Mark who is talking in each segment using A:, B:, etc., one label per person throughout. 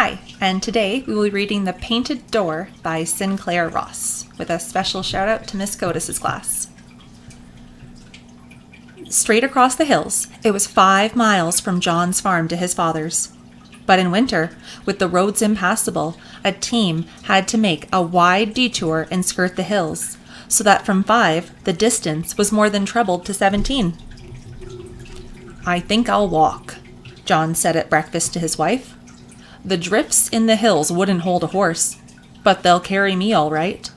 A: Hi, and today we will be reading The Painted Door by Sinclair Ross, with a special shout out to Miss Codis's class. Straight across the hills, it was 5 miles from John's farm to his father's. But in winter, with the roads impassable, a team had to make a wide detour and skirt the hills, so that from 5, the distance was more than trebled to 17. "I think I'll walk," John said at breakfast to his wife. "The drifts in the hills wouldn't hold a horse, but they'll carry me all right.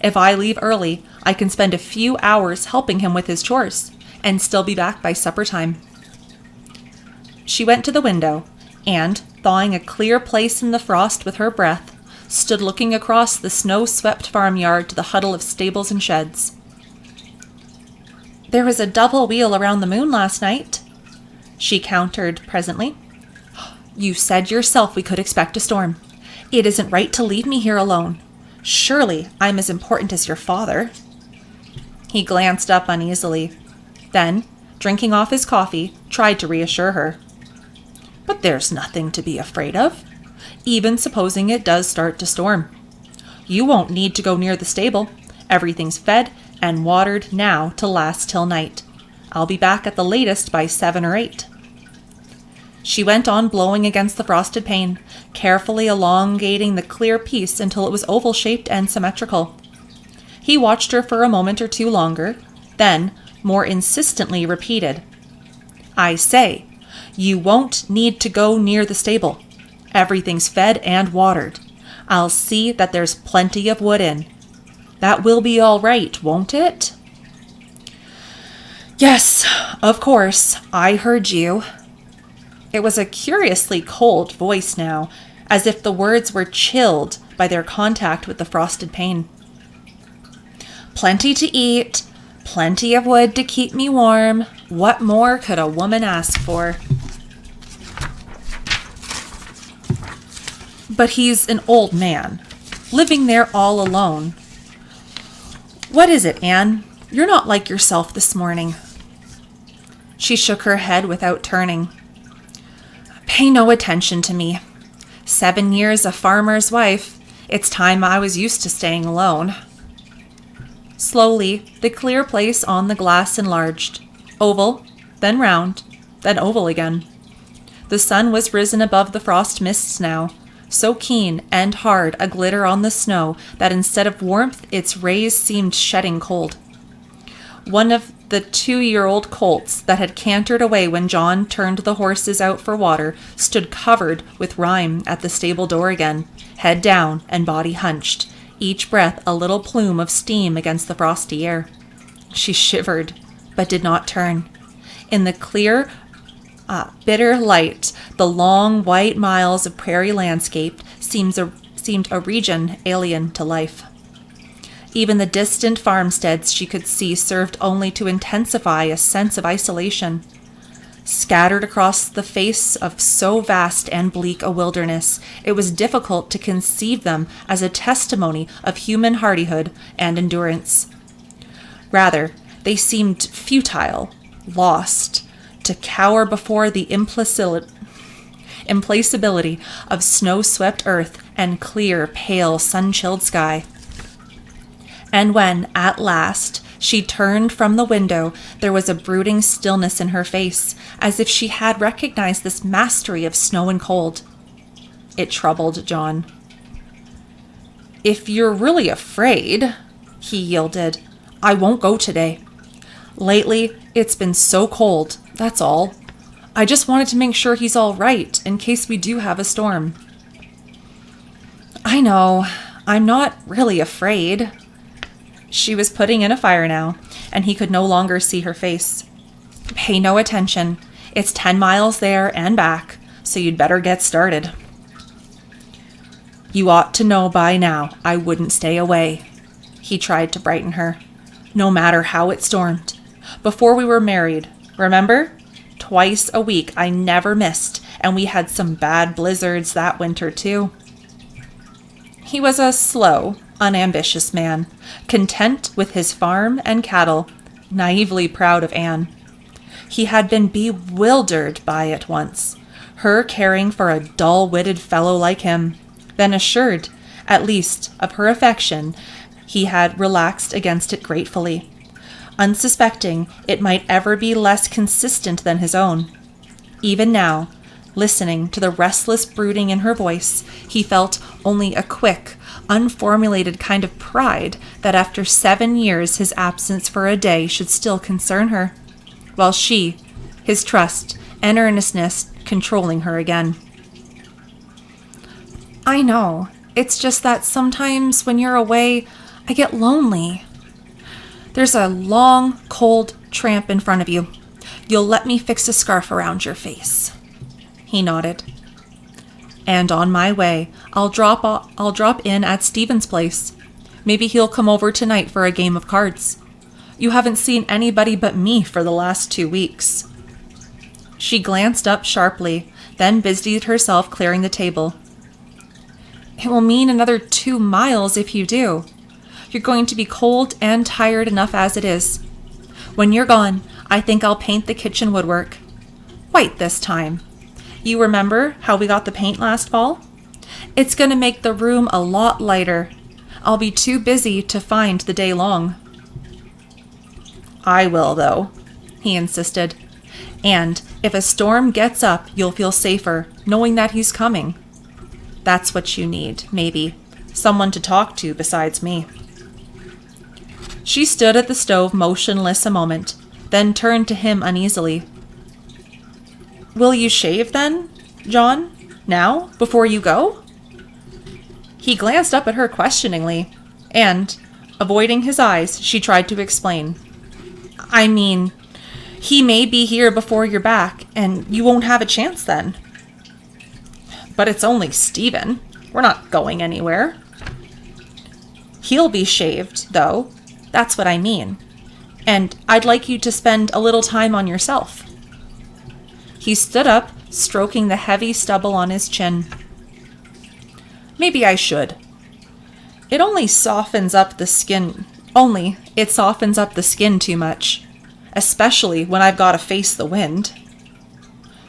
A: If I leave early, I can spend a few hours helping him with his chores, and still be back by supper time." She went to the window, and, thawing a clear place in the frost with her breath, stood looking across the snow-swept farmyard to the huddle of stables and sheds. "There was a double wheel around the moon last night," she countered presently. "You said yourself we could expect a storm. It isn't right to leave me here alone. Surely I'm as important as your father." He glanced up uneasily, then, drinking off his coffee, tried to reassure her. "But there's nothing to be afraid of, even supposing it does start to storm. You won't need to go near the stable. Everything's fed and watered now to last till night. I'll be back at the latest by 7 or 8. She went on blowing against the frosted pane, carefully elongating the clear piece until it was oval-shaped and symmetrical. He watched her for a moment or two longer, then, more insistently repeated, "I say, you won't need to go near the stable. Everything's fed and watered. I'll see that there's plenty of wood in. That will be all right, won't it?" "Yes, of course, I heard you." It was a curiously cold voice now, as if the words were chilled by their contact with the frosted pane. "Plenty to eat, plenty of wood to keep me warm. What more could a woman ask for?" "But he's an old man, living there all alone. What is it, Anne? You're not like yourself this morning." She shook her head without turning. "Pay no attention to me. 7 years a farmer's wife. It's time I was used to staying alone." Slowly, the clear place on the glass enlarged. Oval, then round, then oval again. The sun was risen above the frost mists now, so keen and hard a glitter on the snow that instead of warmth its rays seemed shedding cold. One of the 2-year-old colts that had cantered away when John turned the horses out for water stood covered with rime at the stable door again, head down and body hunched, each breath a little plume of steam against the frosty air. She shivered, but did not turn. In the clear, bitter light, the long white miles of prairie landscape seemed a region alien to life. Even the distant farmsteads she could see served only to intensify a sense of isolation. Scattered across the face of so vast and bleak a wilderness, it was difficult to conceive them as a testimony of human hardihood and endurance. Rather, they seemed futile, lost, to cower before the implacability of snow-swept earth and clear, pale, sun-chilled sky. And when, at last, she turned from the window, there was a brooding stillness in her face, as if she had recognized this mastery of snow and cold. It troubled John. "If you're really afraid," he yielded, "I won't go today. Lately, it's been so cold, that's all. I just wanted to make sure he's all right in case we do have a storm." "I know, I'm not really afraid." She was putting in a fire now, and he could no longer see her face. "Pay no attention. It's 10 miles there and back, so you'd better get started." "You ought to know by now I wouldn't stay away." He tried to brighten her. "No matter how it stormed. Before we were married, remember? Twice a week I never missed, and we had some bad blizzards that winter too." He was a slow, unambitious man, content with his farm and cattle, naively proud of Anne. He had been bewildered by it once. her caring for a dull-witted fellow like him. Then assured, at least, of her affection, he had relaxed against it gratefully, unsuspecting it might ever be less consistent than his own. Even now, listening to the restless brooding in her voice, he felt only a quick, unformulated kind of pride that after 7 years his absence for a day should still concern her, while she, his trust and earnestness, controlling her again. I know, it's just that sometimes when you're away, I get lonely. There's a long, cold tramp in front of you. You'll let me fix a scarf around your face. He nodded. And on my way, I'll drop in at Stephen's place. Maybe he'll come over tonight for a game of cards. You haven't seen anybody but me for the last 2 weeks. She glanced up sharply, then busied herself clearing the table. It will mean another 2 miles if you do. You're going to be cold and tired enough as it is. When you're gone, I think I'll paint the kitchen woodwork. White this time. You remember how we got the paint last fall? It's going to make the room a lot lighter. I'll be too busy to find the day long. I will, though, he insisted. And if a storm gets up, you'll feel safer, knowing that he's coming. That's what you need, maybe. Someone to talk to besides me. She stood at the stove motionless a moment, then turned to him uneasily. Will you shave then, John? Now, before you go? He glanced up at her questioningly, and, avoiding his eyes, she tried to explain. I mean, he may be here before you're back, and you won't have a chance then. But it's only Stephen. We're not going anywhere. He'll be shaved, though. That's what I mean. And I'd like you to spend a little time on yourself. He stood up, stroking the heavy stubble on his chin. Maybe I should. It softens up the skin too much, especially when I've got to face the wind.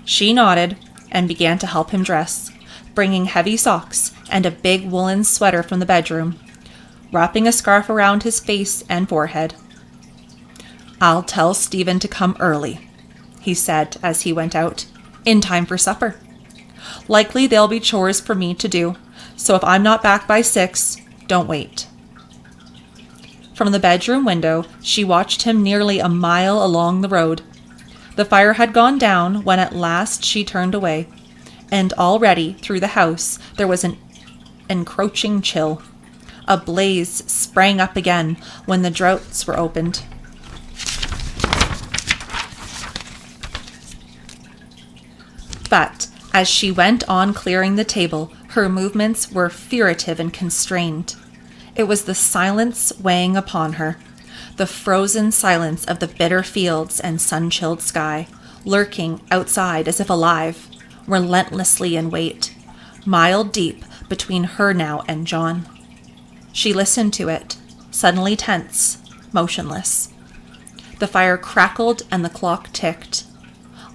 A: She nodded and began to help him dress, bringing heavy socks and a big woolen sweater from the bedroom, wrapping a scarf around his face and forehead. I'll tell Stephen to come early, he said as he went out, in time for supper. Likely there'll be chores for me to do, so if I'm not back by 6, don't wait. From the bedroom window, she watched him nearly a mile along the road. The fire had gone down when at last she turned away, and already through the house there was an encroaching chill. A blaze sprang up again when the draughts were opened. But as she went on clearing the table, her movements were furtive and constrained. It was the silence weighing upon her, the frozen silence of the bitter fields and sun-chilled sky, lurking outside as if alive, relentlessly in wait, mile deep between her now and John. She listened to it, suddenly tense, motionless. The fire crackled and the clock ticked.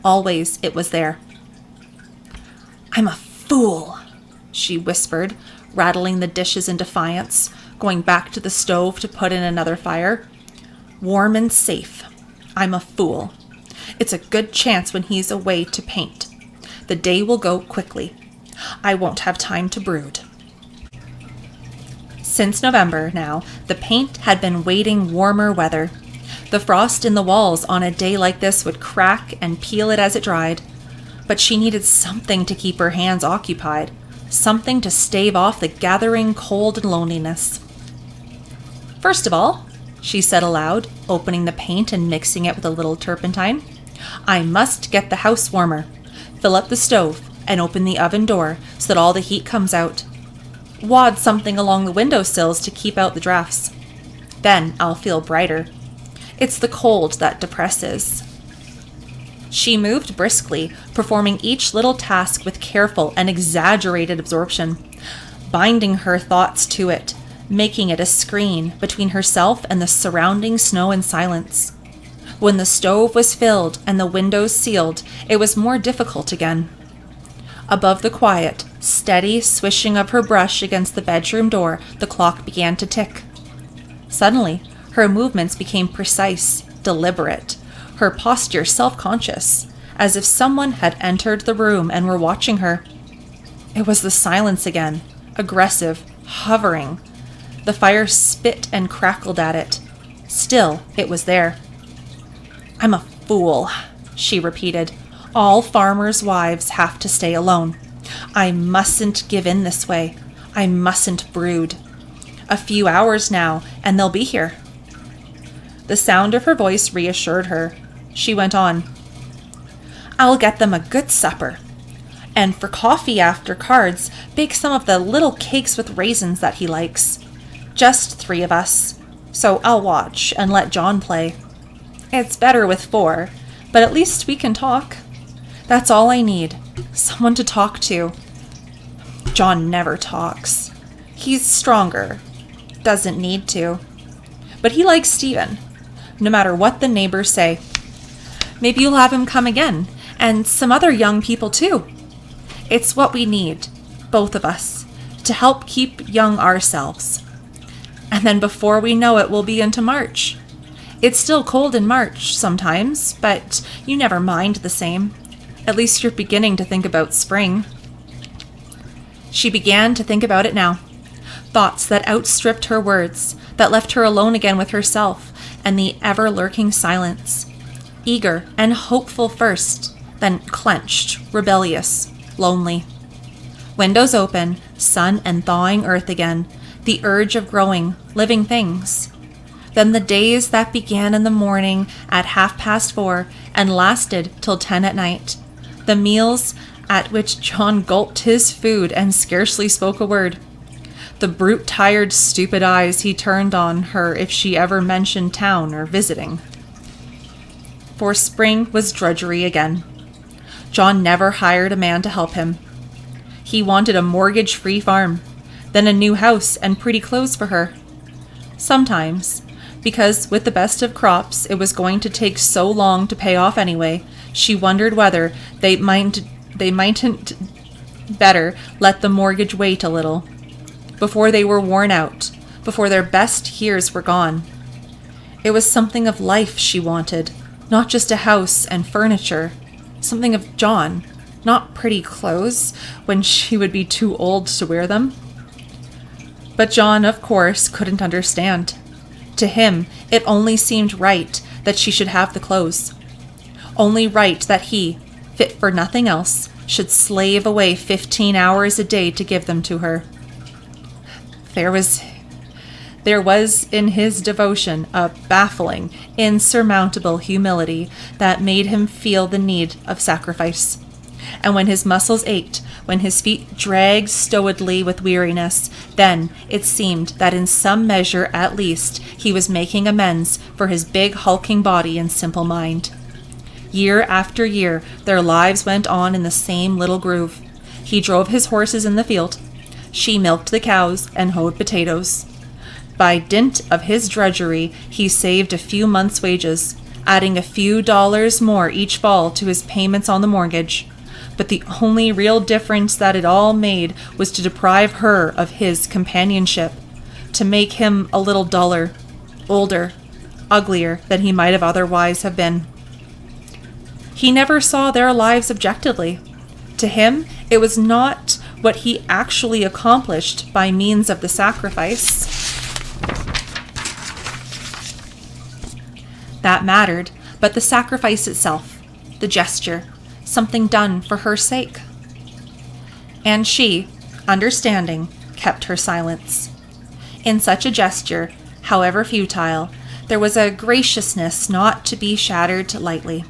A: Always it was there. I'm a fool, she whispered, rattling the dishes in defiance, going back to the stove to put in another fire. Warm and safe. I'm a fool. It's a good chance when he's away to paint. The day will go quickly. I won't have time to brood. Since November now, the paint had been waiting warmer weather. The frost in the walls on a day like this would crack and peel it as it dried. But she needed something to keep her hands occupied, something to stave off the gathering cold and loneliness. First of all, she said aloud, opening the paint and mixing it with a little turpentine, I must get the house warmer, fill up the stove, and open the oven door so that all the heat comes out. Wad something along the windowsills to keep out the drafts. Then I'll feel brighter. It's the cold that depresses. She moved briskly, performing each little task with careful and exaggerated absorption, binding her thoughts to it, making it a screen between herself and the surrounding snow and silence. When the stove was filled and the windows sealed, it was more difficult again. Above the quiet, steady swishing of her brush against the bedroom door, the clock began to tick. Suddenly, her movements became precise, deliberate, her posture self-conscious, as if someone had entered the room and were watching her. It was the silence again, aggressive, hovering. The fire spit and crackled at it. Still, it was there. "I'm a fool," she repeated. "All farmers' wives have to stay alone. I mustn't give in this way. I mustn't brood. A few hours now, and they'll be here." The sound of her voice reassured her. She went on. "I'll get them a good supper. And for coffee after cards, bake some of the little cakes with raisins that he likes. Just 3 of us. So I'll watch and let John play. It's better with 4, but at least we can talk. That's all I need. Someone to talk to. John never talks. He's stronger. Doesn't need to. But he likes Stephen, no matter what the neighbors say. Maybe you'll have him come again, and some other young people too. It's what we need, both of us, to help keep young ourselves. And then before we know it, we'll be into March. It's still cold in March sometimes, but you never mind the same. At least you're beginning to think about spring." She began to think about it now. Thoughts that outstripped her words, that left her alone again with herself and the ever-lurking silence. Eager and hopeful first, then clenched, rebellious, lonely. Windows open, sun and thawing earth again, the urge of growing, living things. Then the days that began in the morning at 4:30 and lasted till 10 at night. The meals at which John gulped his food and scarcely spoke a word. The brute-tired, stupid eyes he turned on her if she ever mentioned town or visiting. For spring was drudgery again. John never hired a man to help him. He wanted a mortgage-free farm, then a new house and pretty clothes for her. Sometimes, because with the best of crops it was going to take so long to pay off anyway, she wondered whether they mightn't better let the mortgage wait a little, before they were worn out, before their best years were gone. It was something of life she wanted, not just a house and furniture, something of John, not pretty clothes when she would be too old to wear them. But John, of course, couldn't understand. To him, it only seemed right that she should have the clothes. Only right that he, fit for nothing else, should slave away 15 hours a day to give them to her. There was in his devotion a baffling, insurmountable humility that made him feel the need of sacrifice. And when his muscles ached, when his feet dragged stolidly with weariness, then it seemed that in some measure at least he was making amends for his big hulking body and simple mind. Year after year their lives went on in the same little groove. He drove his horses in the field. She milked the cows and hoed potatoes. By dint of his drudgery he saved a few months' wages, adding a few dollars more each fall to his payments on the mortgage. But the only real difference that it all made was to deprive her of his companionship, to make him a little duller, older, uglier than he might have otherwise have been. He never saw their lives objectively. To him, it was not what he actually accomplished by means of the sacrifice that mattered, but the sacrifice itself, the gesture, something done for her sake. And she, understanding, kept her silence. In such a gesture, however futile, there was a graciousness not to be shattered lightly.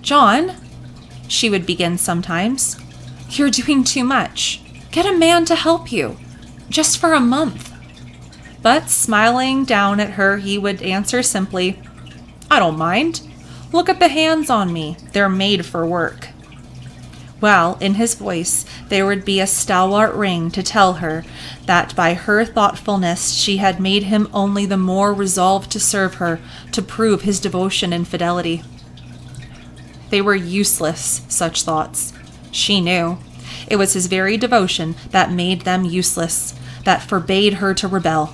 A: "John," she would begin sometimes, "you're doing too much. Get a man to help you, just for a month." But smiling down at her, he would answer simply, "I don't mind. Look at the hands on me. They're made for work." While in his voice there would be a stalwart ring to tell her that by her thoughtfulness she had made him only the more resolved to serve her, to prove his devotion and fidelity. They were useless, such thoughts. She knew. It was his very devotion that made them useless, that forbade her to rebel.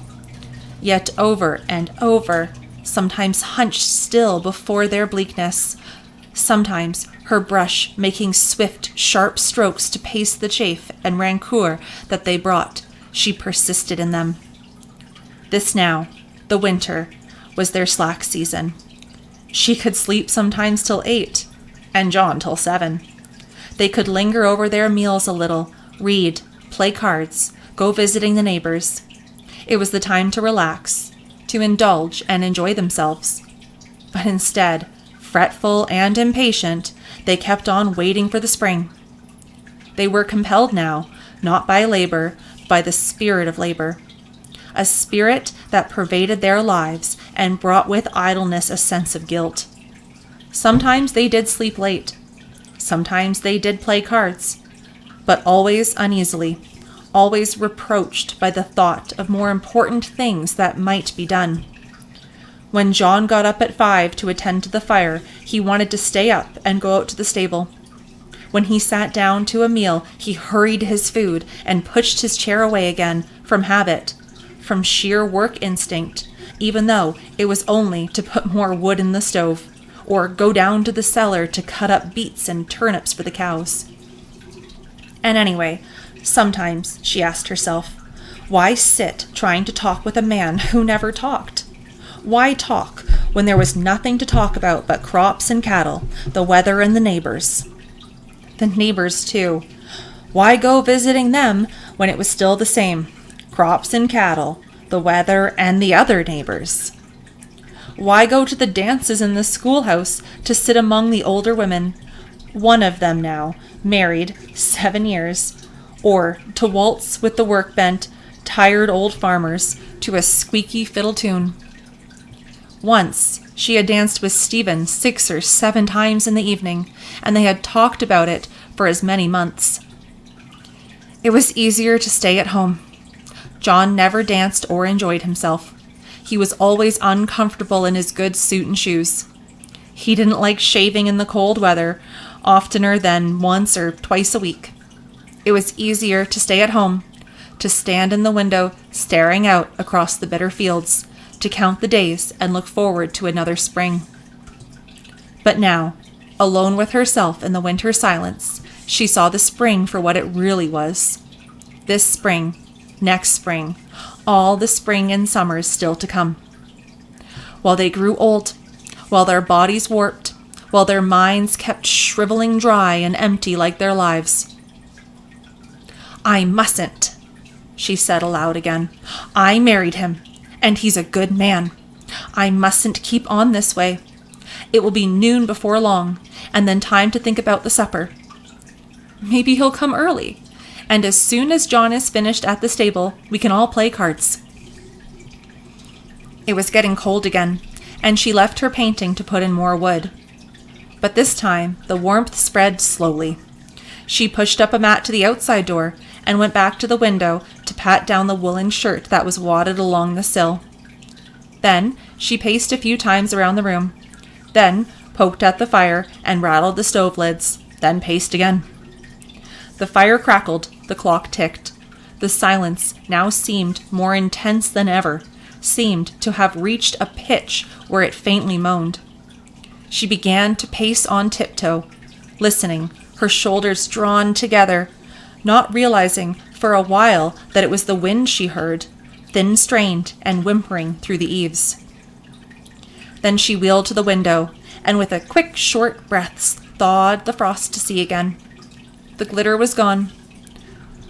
A: Yet over and over, sometimes hunched still before their bleakness, sometimes her brush making swift, sharp strokes to pace the chafe and rancour that they brought, she persisted in them. This now, the winter, was their slack season. She could sleep sometimes till 8, and John till 7. They could linger over their meals a little, read, play cards, go visiting the neighbors. It was the time to relax, to indulge and enjoy themselves. But instead, fretful and impatient, they kept on waiting for the spring. They were compelled now, not by labor, but by the spirit of labor. A spirit that pervaded their lives and brought with idleness a sense of guilt. Sometimes they did sleep late. Sometimes they did play cards, but always uneasily, always reproached by the thought of more important things that might be done. When John got up at 5 to attend to the fire, he wanted to stay up and go out to the stable. When he sat down to a meal, he hurried his food and pushed his chair away again, from habit, from sheer work instinct, even though it was only to put more wood in the stove, or go down to the cellar to cut up beets and turnips for the cows. And anyway, sometimes, she asked herself, why sit trying to talk with a man who never talked? Why talk when there was nothing to talk about but crops and cattle, the weather and the neighbors? The neighbors, too. Why go visiting them when it was still the same? Crops and cattle, the weather, and the other neighbors. Why go to the dances in the schoolhouse to sit among the older women, one of them now, married 7 years, or to waltz with the work-bent, tired old farmers to a squeaky fiddle tune? Once she had danced with Stephen 6 or 7 times in the evening, and they had talked about it for as many months. It was easier to stay at home. John never danced or enjoyed himself. He was always uncomfortable in his good suit and shoes. He didn't like shaving in the cold weather, oftener than once or twice a week. It was easier to stay at home, to stand in the window staring out across the bitter fields, to count the days and look forward to another spring. But now, alone with herself in the winter silence, she saw the spring for what it really was. This spring, next spring, all the spring and summers still to come. While they grew old, while their bodies warped, while their minds kept shriveling dry and empty like their lives. I mustn't, she said aloud again. I married him, and he's a good man. I mustn't keep on this way. It will be noon before long, and then time to think about the supper. Maybe he'll come early, and as soon as John is finished at the stable, we can all play cards. It was getting cold again, and she left her painting to put in more wood. But this time, the warmth spread slowly. She pushed up a mat to the outside door and went back to the window to pat down the woolen shirt that was wadded along the sill. Then she paced a few times around the room, then poked at the fire and rattled the stove lids, then paced again. The fire crackled, the clock ticked. The silence now seemed more intense than ever, seemed to have reached a pitch where it faintly moaned. She began to pace on tiptoe, listening, her shoulders drawn together, not realizing for a while that it was the wind she heard, thin-strained and whimpering through the eaves. Then she wheeled to the window, and with a quick, short breath thawed the frost to see again. The glitter was gone.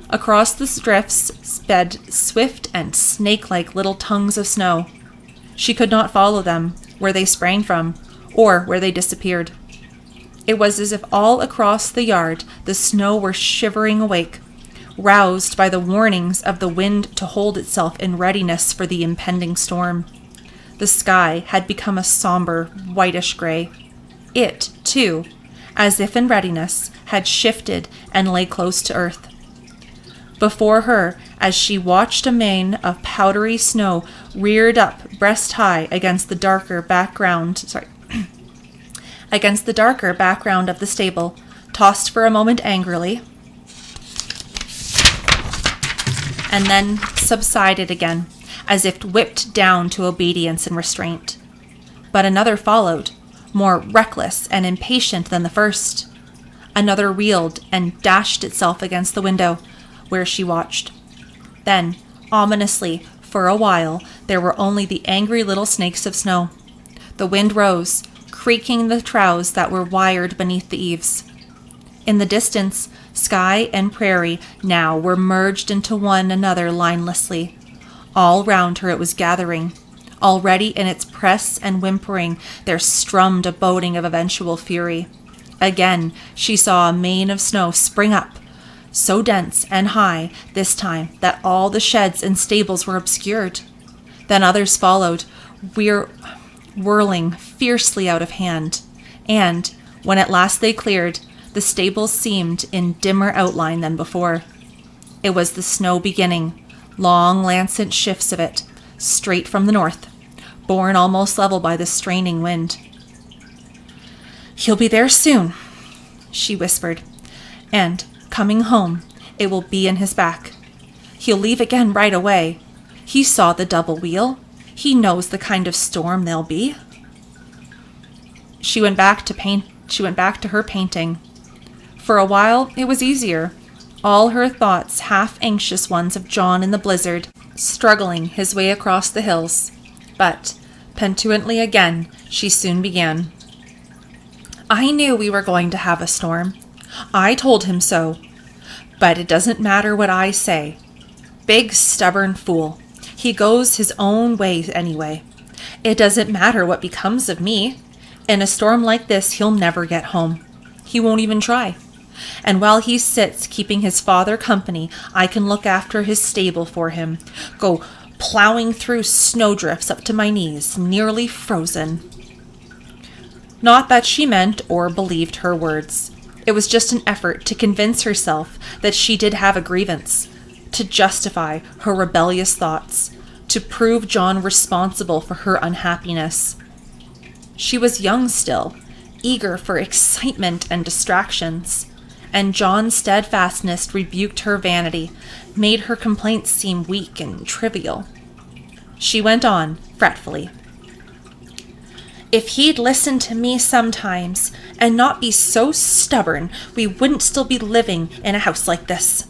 A: Across the drifts sped swift and snake-like little tongues of snow. She could not follow them, where they sprang from, or where they disappeared. It was as if all across the yard the snow were shivering awake, roused by the warnings of the wind to hold itself in readiness for the impending storm. The sky had become a somber, whitish gray. It, too, as if in readiness, had shifted and lay close to earth. Before her, as she watched a mane of powdery snow reared up breast-high against the darker background of the stable, tossed for a moment angrily, and then subsided again, as if whipped down to obedience and restraint. But another followed, more reckless and impatient than the first. Another reeled and dashed itself against the window, where she watched. Then, ominously, for a while, there were only the angry little snakes of snow. The wind rose, creaking the troughs that were wired beneath the eaves. In the distance, sky and prairie now were merged into one another linelessly. All round her it was gathering. Already in its press and whimpering there strummed a boding of eventual fury. Again she saw a mane of snow spring up, so dense and high this time that all the sheds and stables were obscured. Then others followed, whirling fiercely out of hand, and, when at last they cleared, the stables seemed in dimmer outline than before. It was the snow beginning, long lancet shifts of it, straight from the north, borne almost level by the straining wind. "He'll be there soon," she whispered, "and, coming home, it will be in his back. He'll leave again right away. He saw the double wheel. He knows the kind of storm there'll be." She went back to her painting. For a while it was easier. All her thoughts half-anxious ones of John in the blizzard, struggling his way across the hills. But, petulantly again, she soon began. "I knew we were going to have a storm. I told him so. But it doesn't matter what I say. Big, stubborn fool. He goes his own way anyway. It doesn't matter what becomes of me. In a storm like this, he'll never get home. He won't even try. And while he sits keeping his father company, I can look after his stable for him, go plowing through snowdrifts up to my knees, nearly frozen." Not that she meant or believed her words. It was just an effort to convince herself that she did have a grievance, to justify her rebellious thoughts, to prove John responsible for her unhappiness. She was young still, eager for excitement and distractions, and John's steadfastness rebuked her vanity, made her complaints seem weak and trivial. She went on, fretfully. "If he'd listen to me sometimes, and not be so stubborn, we wouldn't still be living in a house like this.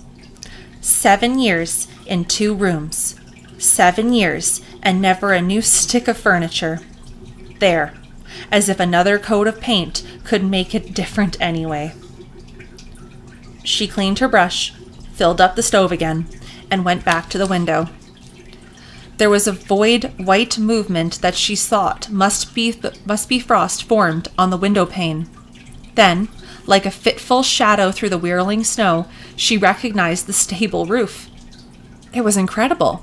A: 7 years in 2 rooms. 7 years and never a new stick of furniture. There, as if another coat of paint could make it different anyway." She cleaned her brush, filled up the stove again, and went back to the window. There was a void white movement that she thought must be frost formed on the window pane. Then, like a fitful shadow through the whirling snow, she recognized the stable roof. It was incredible.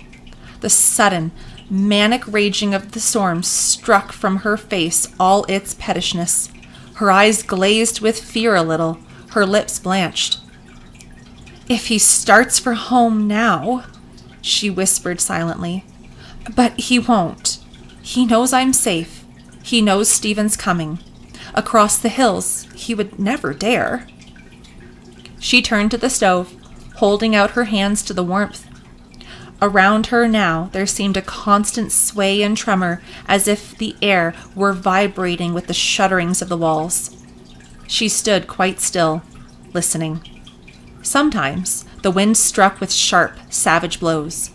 A: The sudden, manic raging of the storm struck from her face all its pettishness. Her eyes glazed with fear a little, her lips blanched. "If he starts for home now," she whispered silently. "But he won't. He knows I'm safe. He knows Stephen's coming. Across the hills, he would never dare." She turned to the stove, holding out her hands to the warmth. Around her now there seemed a constant sway and tremor, as if the air were vibrating with the shudderings of the walls. She stood quite still, listening. Sometimes the wind struck with sharp, savage blows.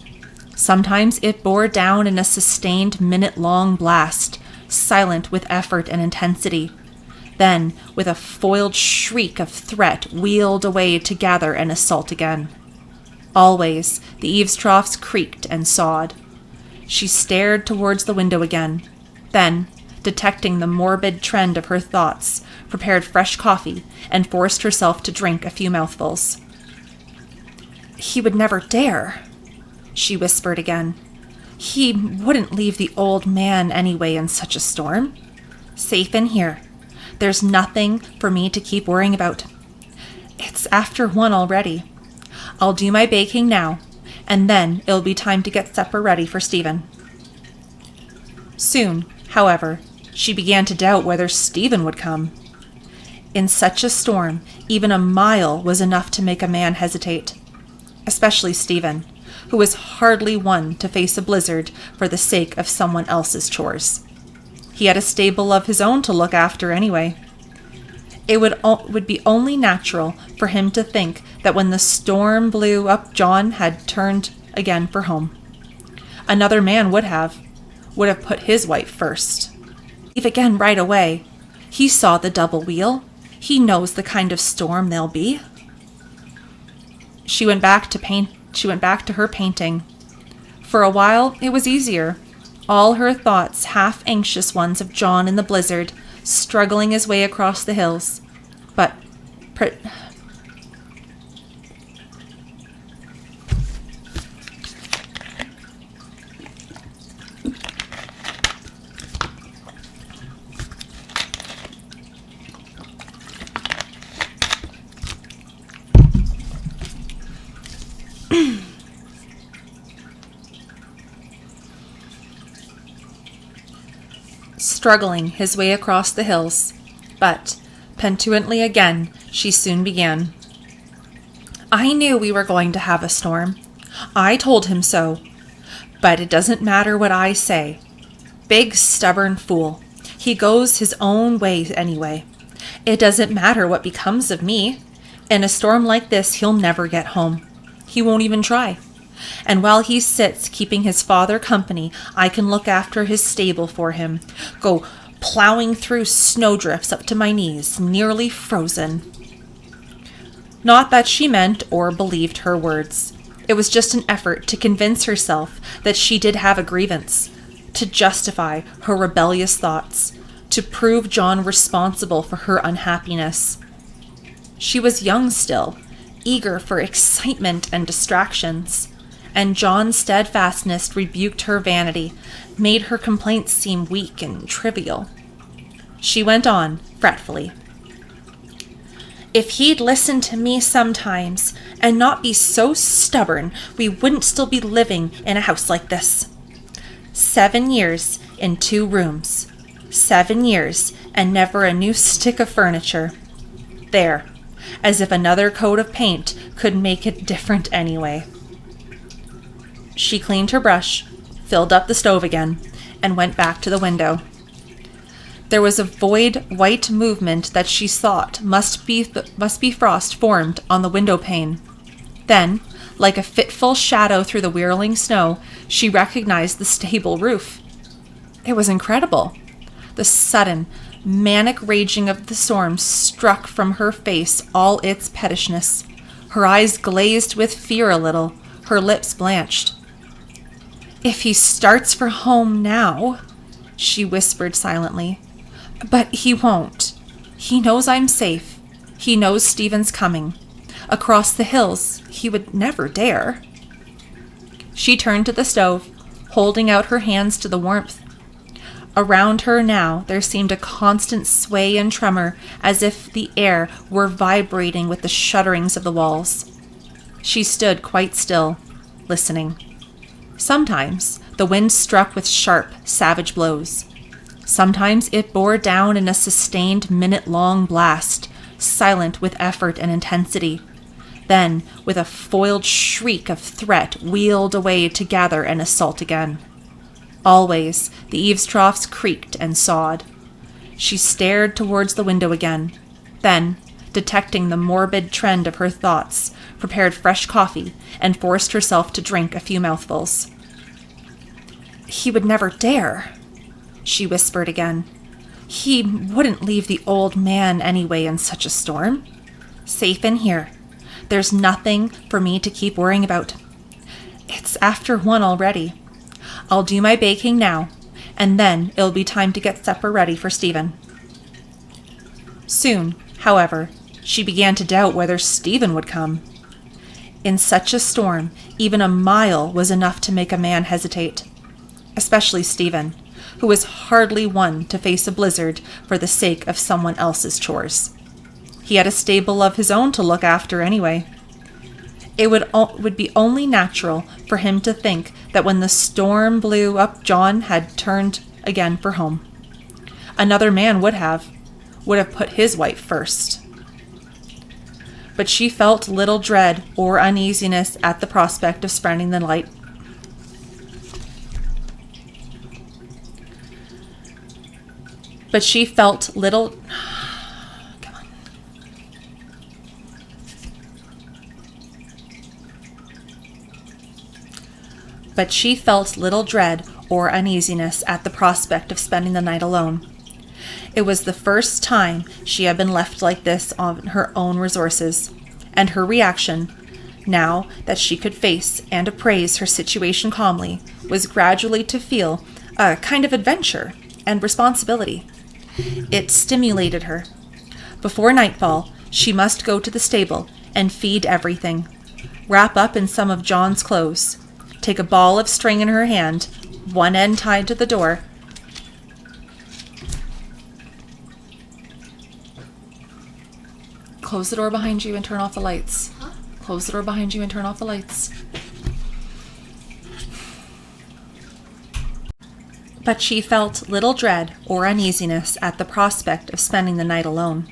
A: Sometimes it bore down in a sustained minute-long blast, silent with effort and intensity. Then, with a foiled shriek of threat, wheeled away to gather and assault again. Always, the eaves troughs creaked and sawed. She stared towards the window again. Then, detecting the morbid trend of her thoughts, prepared fresh coffee and forced herself to drink a few mouthfuls. "He would never dare," she whispered again. "He wouldn't leave the old man anyway in such a storm. Safe in here. There's nothing for me to keep worrying about. It's after 1 already. I'll do my baking now, and then it'll be time to get supper ready for Stephen." Soon, however, she began to doubt whether Stephen would come. In such a storm, even a mile was enough to make a man hesitate, especially Stephen, who was hardly one to face a blizzard for the sake of someone else's chores. He had a stable of his own to look after anyway. It would be only natural for him to think that when the storm blew up, John had turned again for home. Another man would have put his wife first. Leave again right away. He saw the double wheel. He knows the kind of storm there'll be. She went back to her painting. For a while, it was easier. All her thoughts, half anxious ones of John in the blizzard, struggling his way across the hills. But struggling his way across the hills, but petulantly again she soon began. I knew we were going to have a storm. I told him so. But it doesn't matter what I say. Big stubborn fool. He goes his own way anyway. It doesn't matter what becomes of me. In a storm like this, he'll never get home. He won't even try. And while he sits keeping his father company, I can look after his stable for him, go plowing through snowdrifts up to my knees, nearly frozen. Not that she meant or believed her words. It was just an effort to convince herself that she did have a grievance, to justify her rebellious thoughts, to prove John responsible for her unhappiness. She was young still, eager for excitement and distractions, and John's steadfastness rebuked her vanity, made her complaints seem weak and trivial. She went on, fretfully. If he'd listen to me sometimes, and not be so stubborn, we wouldn't still be living in a house like this. 7 years in 2 rooms. 7 years, and never a new stick of furniture. There, as if another coat of paint could make it different anyway. She cleaned her brush, filled up the stove again, and went back to the window. There was a void white movement that she thought must be frost formed on the window pane. Then, like a fitful shadow through the whirling snow, she recognized the stable roof. It was incredible. The sudden, manic raging of the storm struck from her face all its pettishness. Her eyes glazed with fear a little, her lips blanched. If he starts for home now, she whispered silently. But he won't. He knows I'm safe. He knows Stephen's coming. Across the hills, he would never dare. She turned to the stove, holding out her hands to the warmth. Around her now there seemed a constant sway and tremor, as if the air were vibrating with the shudderings of the walls. She stood quite still, listening. Sometimes the wind struck with sharp, savage blows. Sometimes it bore down in a sustained minute-long blast, silent with effort and intensity. Then, with a foiled shriek of threat, wheeled away to gather and assault again. Always, the eaves troughs creaked and sawed. She stared towards the window again. Then, detecting the morbid trend of her thoughts, prepared fresh coffee and forced herself to drink a few mouthfuls. He would never dare, she whispered again. He wouldn't leave the old man anyway in such a storm. Safe in here. There's nothing for me to keep worrying about. It's after 1 already. I'll do my baking now, and then it'll be time to get supper ready for Stephen. Soon, however, she began to doubt whether Stephen would come. In such a storm, even a mile was enough to make a man hesitate, especially Stephen, who was hardly one to face a blizzard for the sake of someone else's chores. He had a stable of his own to look after anyway. It would be only natural for him to think that when the storm blew up, John had turned again for home. Another man would would have put his wife first. But she felt little dread or uneasiness at the prospect of spending the night. But she felt little... But she felt little dread or uneasiness at the prospect of spending the night alone. It was the first time she had been left like this on her own resources, and her reaction, now that she could face and appraise her situation calmly, was gradually to feel a kind of adventure and responsibility. It stimulated her. Before nightfall, she must go to the stable and feed everything, wrap up in some of John's clothes, take a ball of string in her hand, one end tied to the door. Close the door behind you and turn off the lights. Close the door behind you and turn off the lights. But she felt little dread or uneasiness at the prospect of spending the night alone.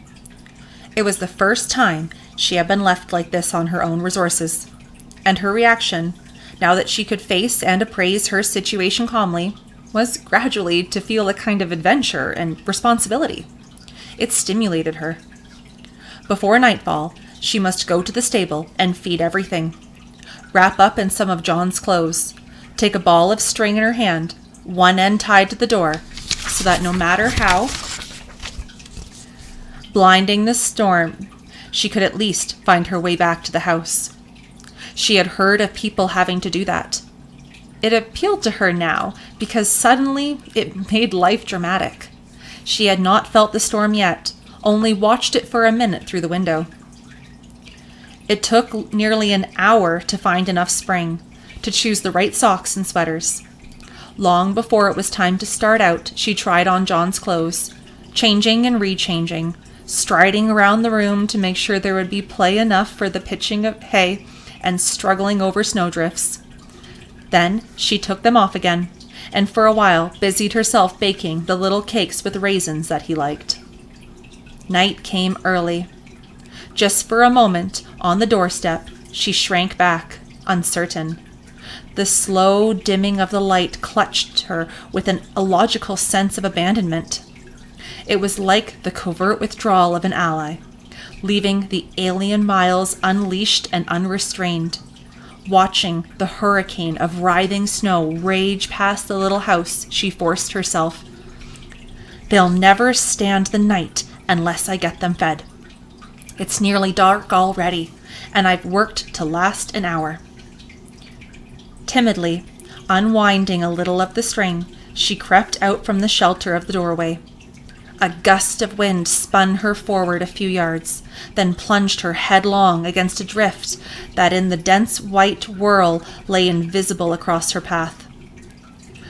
A: It was the first time she had been left like this on her own resources, and her reaction, now that she could face and appraise her situation calmly, was gradually to feel a kind of adventure and responsibility. It stimulated her. Before nightfall, she must go to the stable and feed everything, wrap up in some of John's clothes, take a ball of string in her hand, one end tied to the door, so that no matter how blinding the storm, she could at least find her way back to the house. She had heard of people having to do that. It appealed to her now because suddenly it made life dramatic. She had not felt the storm yet, only watched it for a minute through the window. It took nearly an hour to find enough spring, to choose the right socks and sweaters. Long before it was time to start out, she tried on John's clothes, changing and rechanging, striding around the room to make sure there would be play enough for the pitching of hay and struggling over snowdrifts. Then she took them off again, and for a while busied herself baking the little cakes with raisins that he liked. Night came early. Just for a moment, on the doorstep, she shrank back, uncertain. The slow dimming of the light clutched her with an illogical sense of abandonment. It was like the covert withdrawal of an ally, leaving the alien miles unleashed and unrestrained, watching the hurricane of writhing snow rage past the little house she forced herself. They'll never stand the night unless I get them fed. It's nearly dark already, and I've worked to last an hour. Timidly, unwinding a little of the string, she crept out from the shelter of the doorway. A gust of wind spun her forward a few yards, then plunged her headlong against a drift that in the dense white whirl lay invisible across her path.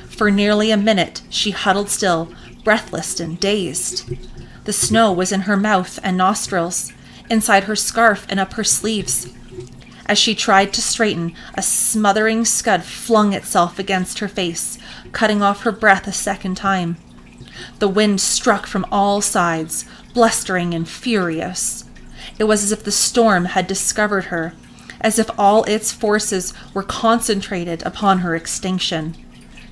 A: For nearly a minute she huddled still, breathless and dazed. The snow was in her mouth and nostrils, inside her scarf and up her sleeves. As she tried to straighten, a smothering scud flung itself against her face, cutting off her breath a second time. The wind struck from all sides, blustering and furious. It was as if the storm had discovered her, as if all its forces were concentrated upon her extinction.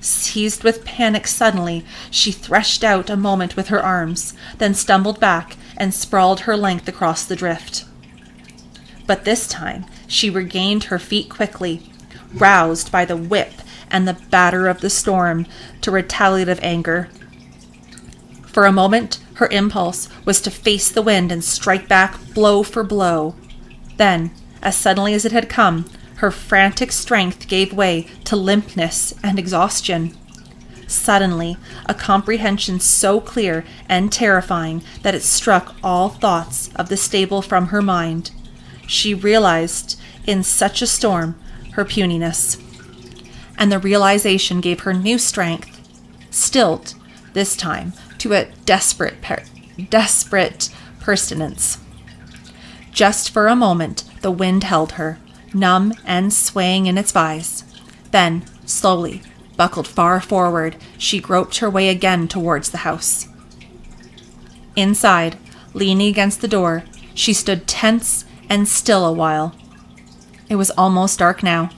A: Seized with panic suddenly, she threshed out a moment with her arms, then stumbled back and sprawled her length across the drift. But this time she regained her feet quickly, roused by the whip and the batter of the storm to retaliative anger. For a moment, her impulse was to face the wind and strike back blow for blow. Then, as suddenly as it had come, her frantic strength gave way to limpness and exhaustion. Suddenly, a comprehension so clear and terrifying that it struck all thoughts of the stable from her mind. She realized, in such a storm, her puniness. And the realization gave her new strength, stilled, this time, to a desperate persistence. Just for a moment, the wind held her, numb and swaying in its vise. Then, slowly, buckled far forward, she groped her way again towards the house. Inside, leaning against the door, she stood tense and still a while. It was almost dark now.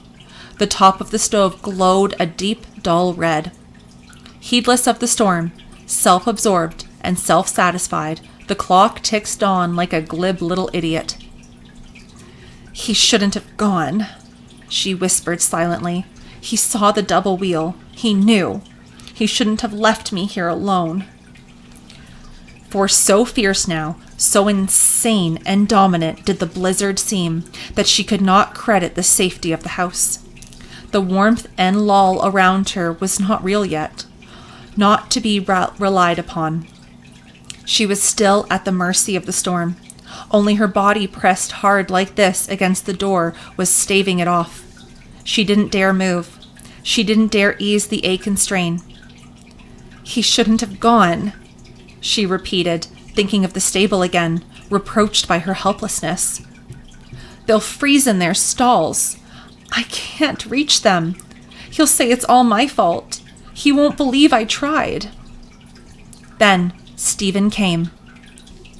A: The top of the stove glowed a deep, dull red. Heedless of the storm, self-absorbed and self-satisfied, the clock ticked on like a glib little idiot. "He shouldn't have gone," she whispered silently. "He saw the double wheel. He knew. He shouldn't have left me here alone." For so fierce now, so insane and dominant did the blizzard seem, that she could not credit the safety of the house. The warmth and lull around her was not real yet, not to be relied upon. She was still at the mercy of the storm. Only her body pressed hard like this against the door was staving it off. She didn't dare move. She didn't dare ease the ache and strain. "He shouldn't have gone," she repeated, thinking of the stable again, reproached by her helplessness. "They'll freeze in their stalls. I can't reach them. He'll say it's all my fault. He won't believe I tried." Then Stephen came.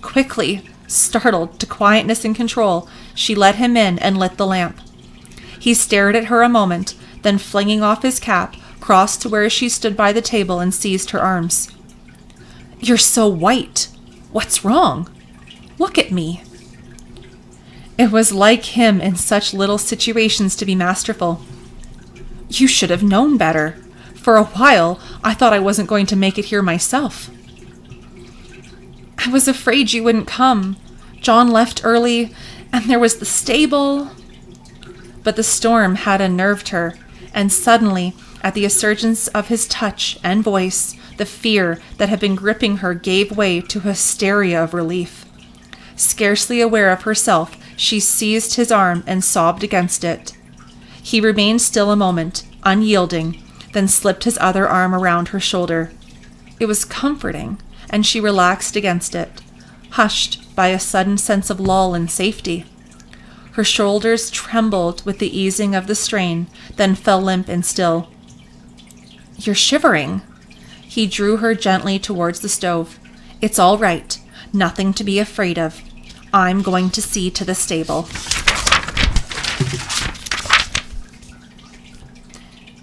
A: Quickly, startled to quietness and control, she let him in and lit the lamp. He stared at her a moment, then flinging off his cap, crossed to where she stood by the table and seized her arms. "You're so white. What's wrong? Look at me." It was like him in such little situations to be masterful. "You should have known better. For a while, I thought I wasn't going to make it here myself." "I was afraid you wouldn't come. John left early, and there was the stable." But the storm had unnerved her, and suddenly, at the assurgence of his touch and voice, the fear that had been gripping her gave way to hysteria of relief. Scarcely aware of herself, she seized his arm and sobbed against it. He remained still a moment, unyielding, then slipped his other arm around her shoulder. It was comforting, and she relaxed against it, hushed by a sudden sense of lull and safety. Her shoulders trembled with the easing of the strain, then fell limp and still. "You're shivering." He drew her gently towards the stove. "It's all right. Nothing to be afraid of. I'm going to see to the stable."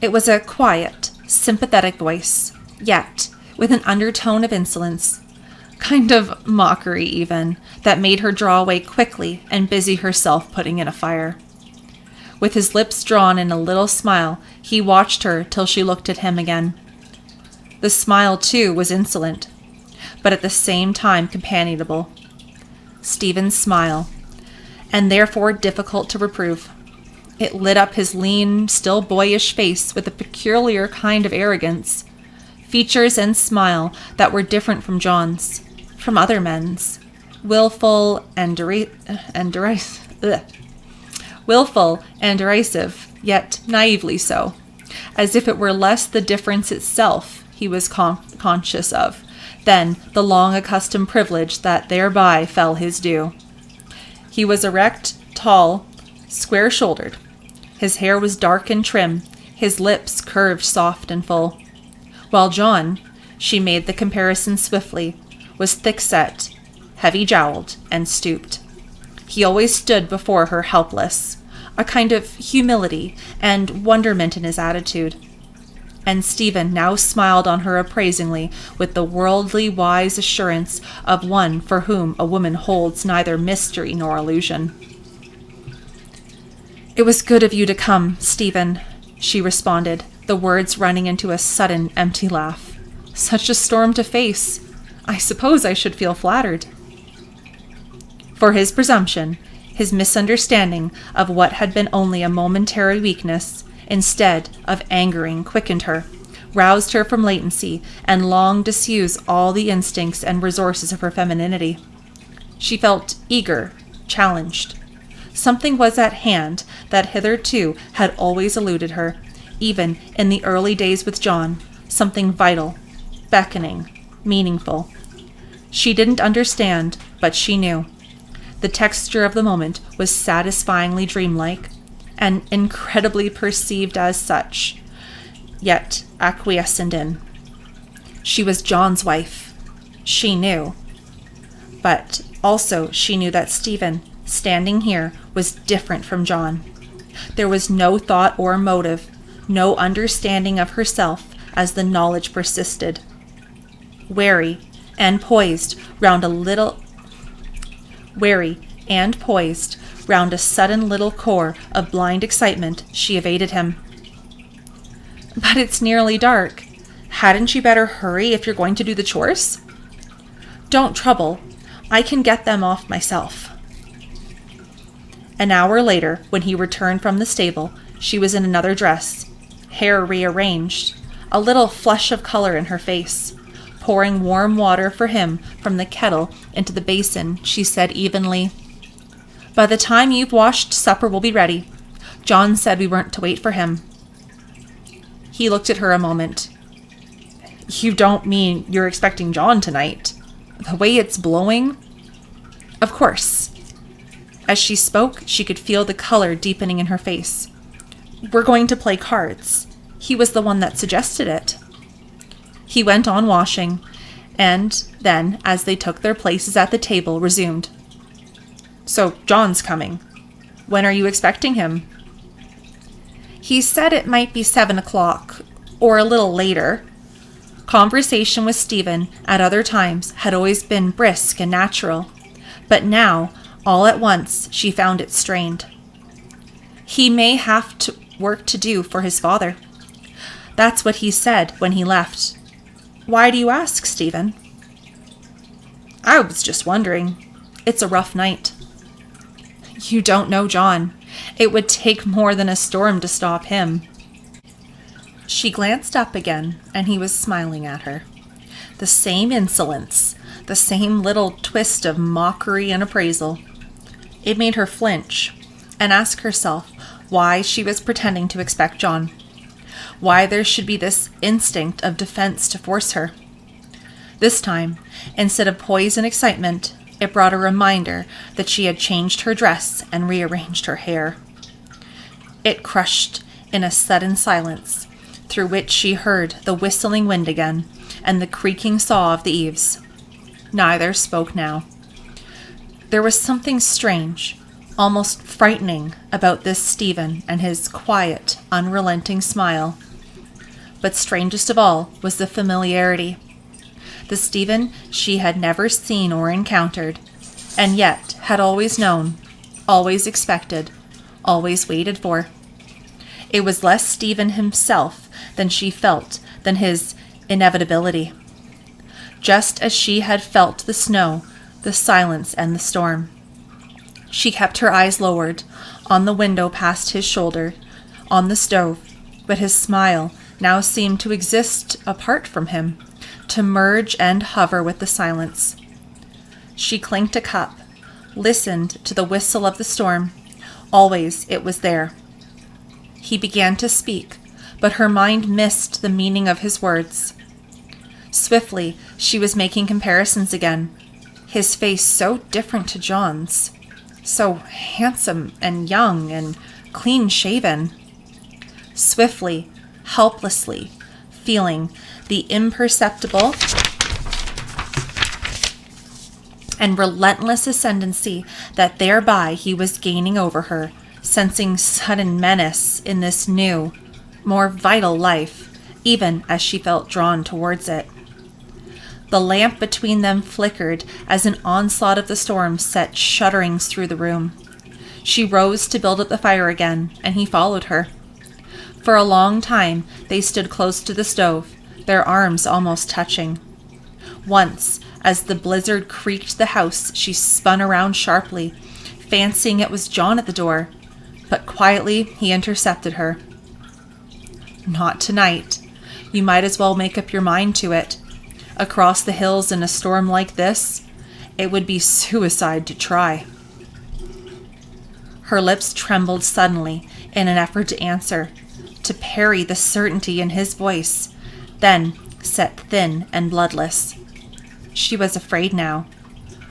A: It was a quiet, sympathetic voice, yet with an undertone of insolence, kind of mockery even, that made her draw away quickly and busy herself putting in a fire. With his lips drawn in a little smile, he watched her till she looked at him again. The smile, too, was insolent, but at the same time companionable. Stephen's smile, and therefore difficult to reprove. It lit up his lean, still boyish face with a peculiar kind of arrogance, features and smile that were different from John's, from other men's, willful and derisive, yet naively so, as if it were less the difference itself he was conscious of than the long-accustomed privilege that thereby fell his due. He was erect, tall, square-shouldered. His hair was dark and trim, his lips curved soft and full, while John, she made the comparison swiftly, was thick-set, heavy-jowled, and stooped. He always stood before her helpless, a kind of humility and wonderment in his attitude. And Stephen now smiled on her appraisingly with the worldly wise assurance of one for whom a woman holds neither mystery nor illusion. "It was good of you to come, Stephen," she responded, the words running into a sudden empty laugh. "Such a storm to face. I suppose I should feel flattered." For his presumption, his misunderstanding of what had been only a momentary weakness, instead of angering, quickened her, roused her from latency, and longed to use all the instincts and resources of her femininity. She felt eager, challenged. Something was at hand that hitherto had always eluded her, even in the early days with John, something vital, beckoning, meaningful. She didn't understand, but she knew. The texture of the moment was satisfyingly dreamlike, and incredibly perceived as such, yet acquiescent in. She was John's wife. She knew. But also she knew that Stephen, standing here, was different from John. There was no thought or motive, no understanding of herself as the knowledge persisted. Wary and poised round a sudden little core of blind excitement, she evaded him. "But it's nearly dark. Hadn't you better hurry if you're going to do the chores?" "Don't trouble. I can get them off myself." An hour later, when he returned from the stable, she was in another dress, hair rearranged, a little flush of color in her face. Pouring warm water for him from the kettle into the basin, she said evenly, "By the time you've washed, supper will be ready. John said we weren't to wait for him." He looked at her a moment. "You don't mean you're expecting John tonight? The way it's blowing?" "Of course." As she spoke, she could feel the color deepening in her face. "We're going to play cards. He was the one that suggested it." He went on washing, and then, as they took their places at the table, resumed. "So John's coming. When are you expecting him?" "He said it might be 7 o'clock, or a little later." Conversation with Stephen at other times had always been brisk and natural, but now, all at once, she found it strained. "He may have work to do for his father. That's what he said when he left. Why do you ask, Stephen?" "I was just wondering. It's a rough night." "You don't know John. It would take more than a storm to stop him." She glanced up again, and he was smiling at her. The same insolence, the same little twist of mockery and appraisal. It made her flinch and ask herself why she was pretending to expect John. Why there should be this instinct of defense to force her. This time, instead of poise and excitement, it brought a reminder that she had changed her dress and rearranged her hair. It crushed in a sudden silence, through which she heard the whistling wind again and the creaking saw of the eaves. Neither spoke now. There was something strange, almost frightening, about this Stephen and his quiet, unrelenting smile. But strangest of all was the familiarity. The Stephen she had never seen or encountered, and yet had always known, always expected, always waited for. It was less Stephen himself than she felt, than his inevitability. Just as she had felt the snow, the silence, and the storm. She kept her eyes lowered, on the window past his shoulder, on the stove, but his smile now seemed to exist apart from him, to merge and hover with the silence. She clinked a cup, listened to the whistle of the storm. Always it was there. He began to speak, but her mind missed the meaning of his words. Swiftly, she was making comparisons again. His face so different to John's, so handsome and young and clean-shaven. Swiftly, helplessly, feeling the imperceptible and relentless ascendancy that thereby he was gaining over her, sensing sudden menace in this new, more vital life, even as she felt drawn towards it. The lamp between them flickered as an onslaught of the storm set shudderings through the room. She rose to build up the fire again, and he followed her. For a long time they stood close to the stove, their arms almost touching. Once, as the blizzard creaked the house, she spun around sharply, fancying it was John at the door, but quietly he intercepted her. "Not tonight. You might as well make up your mind to it. Across the hills in a storm like this, it would be suicide to try." Her lips trembled suddenly in an effort to answer, to parry the certainty in his voice, then set thin and bloodless. She was afraid now,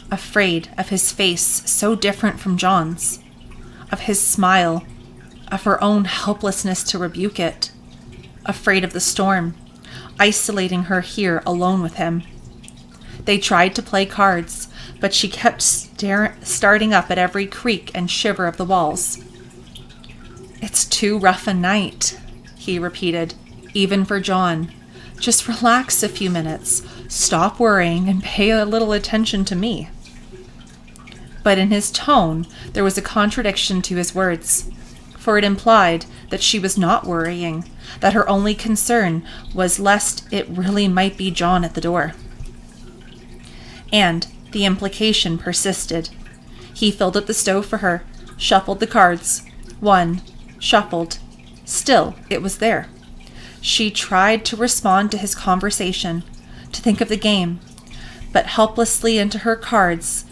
A: afraid of his face so different from John's, of his smile, of her own helplessness to rebuke it, afraid of the storm, isolating her here alone with him. They tried to play cards, but she kept starting up at every creak and shiver of the walls. "It's too rough a night," he repeated, "even for John. Just relax a few minutes, stop worrying, and pay a little attention to me." But in his tone, there was a contradiction to his words, for it implied that she was not worrying, that her only concern was lest it really might be John at the door. And the implication persisted. He filled up the stove for her, shuffled the cards. One, shuffled. Still, it was there. She tried to respond to his conversation, to think of the game, but helplessly into her cards.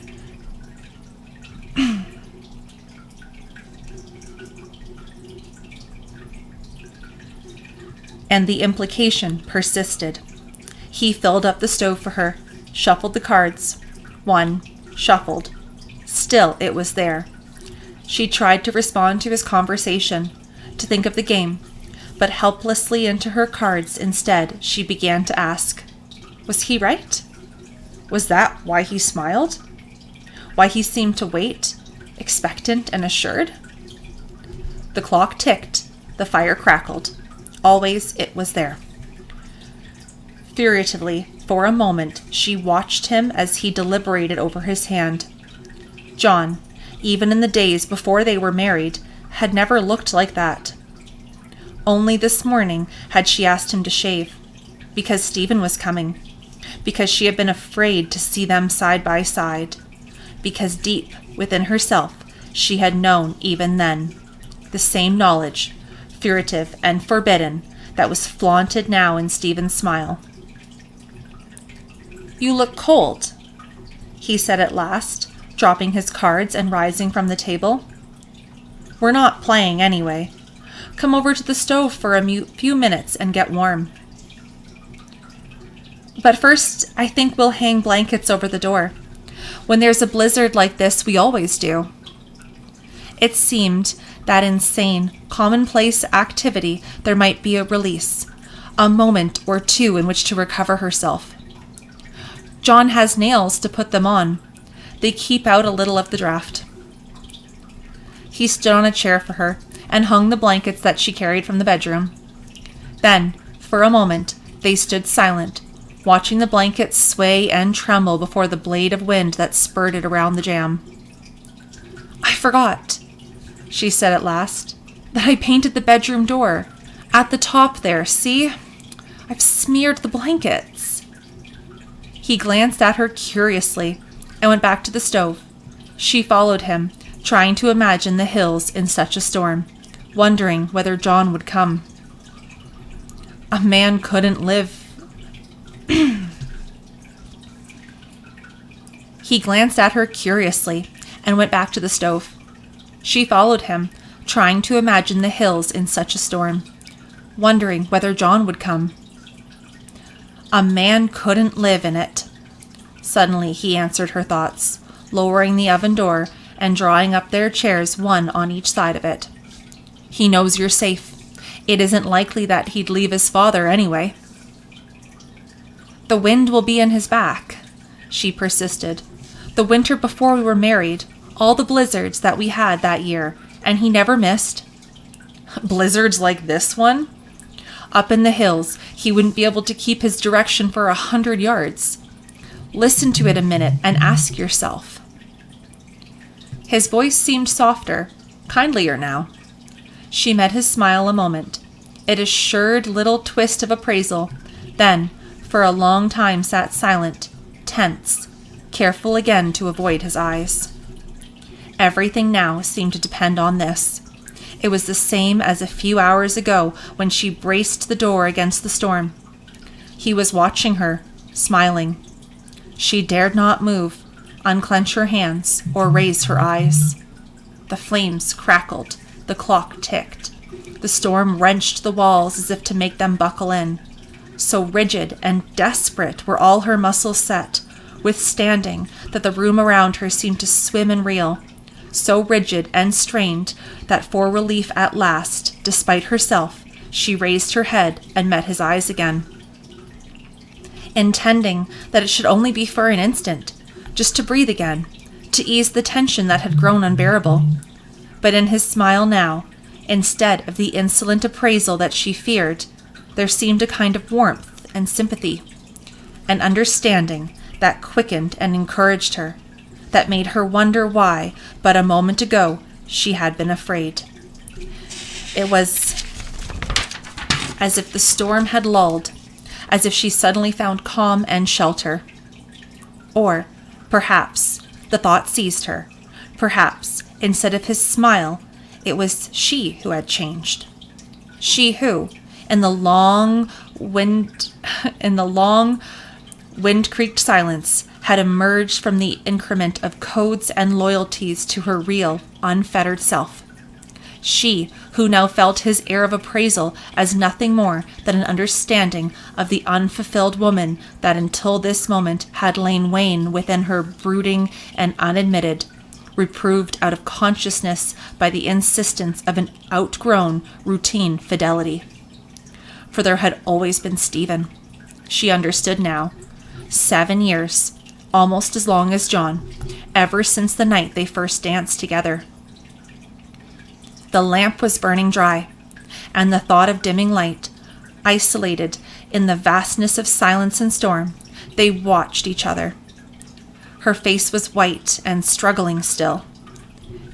A: And the implication persisted. He filled up the stove for her, shuffled the cards. One, shuffled. Still, it was there. She tried to respond to his conversation, to think of the game, but helplessly into her cards instead she began to ask, was he right? Was that why he smiled? Why he seemed to wait, expectant and assured? The clock ticked, the fire crackled. Always it was there. Furtively, for a moment, she watched him as he deliberated over his hand. John, even in the days before they were married, had never looked like that. Only this morning had she asked him to shave, because Stephen was coming, because she had been afraid to see them side by side, because deep within herself she had known even then the same knowledge, furtive and forbidden, that was flaunted now in Stephen's smile. "You look cold," he said at last, dropping his cards and rising from the table. "We're not playing anyway. Come over to the stove for a few minutes and get warm. But first, I think we'll hang blankets over the door. When there's a blizzard like this, we always do." It seemed that in sane, commonplace activity there might be a release, a moment or two in which to recover herself. "John has nails to put them on. They keep out a little of the draft." He stood on a chair for her and hung the blankets that she carried from the bedroom. Then, for a moment, they stood silent, watching the blankets sway and tremble before the blade of wind that spurted around the jamb. "I forgot," she said at last, "that I painted the bedroom door. At the top there, see? I've smeared the blankets." He glanced at her curiously and went back to the stove. She followed him, trying to imagine the hills in such a storm, wondering whether John would come. A man couldn't live. He glanced at her curiously and went back to the stove. She followed him, trying to imagine the hills in such a storm, wondering whether John would come. A man couldn't live in it. Suddenly he answered her thoughts, lowering the oven door and drawing up their chairs, one on each side of it. "He knows you're safe. It isn't likely that he'd leave his father anyway." "The wind will be in his back," she persisted. "The winter before we were married, all the blizzards that we had that year, and he never missed." "Blizzards like this one?" "Up in the hills, he wouldn't be able to keep his direction for 100 yards. Listen to it a minute and ask yourself." His voice seemed softer, kindlier now. She met his smile a moment, an assured little twist of appraisal, then for a long time sat silent, tense, careful again to avoid his eyes. Everything now seemed to depend on this. It was the same as a few hours ago when she braced the door against the storm. He was watching her, smiling. She dared not move, unclench her hands, or raise her eyes. The flames crackled, the clock ticked. The storm wrenched the walls as if to make them buckle in. So rigid and desperate were all her muscles set, withstanding, that the room around her seemed to swim and reel. So rigid and strained that for relief at last, despite herself, she raised her head and met his eyes again. Intending that it should only be for an instant, just to breathe again, to ease the tension that had grown unbearable. But in his smile now, instead of the insolent appraisal that she feared, there seemed a kind of warmth and sympathy, an understanding that quickened and encouraged her, that made her wonder why, but a moment ago, she had been afraid. It was as if the storm had lulled, as if she suddenly found calm and shelter. Or, perhaps, the thought seized her. Perhaps, instead of his smile, it was she who had changed. She who, in the long wind-creaked silence, had emerged from the increment of codes and loyalties to her real, unfettered self. She who now felt his air of appraisal as nothing more than an understanding of the unfulfilled woman that until this moment had lain wan within her, brooding and unadmitted, reproved out of consciousness by the insistence of an outgrown routine fidelity. For there had always been Stephen. She understood now. 7 years, almost as long as John, ever since the night they first danced together. The lamp was burning dry, and the thought of dimming light, isolated in the vastness of silence and storm, they watched each other. Her face was white and struggling still.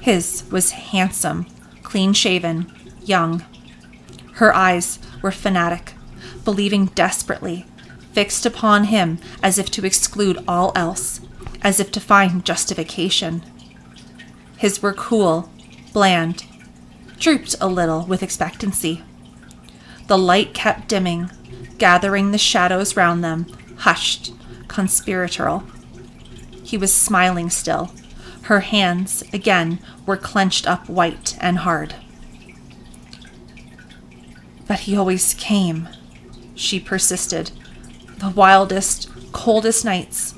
A: His was handsome, clean-shaven, young. Her eyes were fanatic, believing desperately, fixed upon him as if to exclude all else, as if to find justification. His were cool, bland, drooped a little with expectancy. The light kept dimming, gathering the shadows round them, hushed, conspiratorial. He was smiling still. Her hands, again, were clenched up white and hard. But he always came, she persisted. The wildest, coldest nights,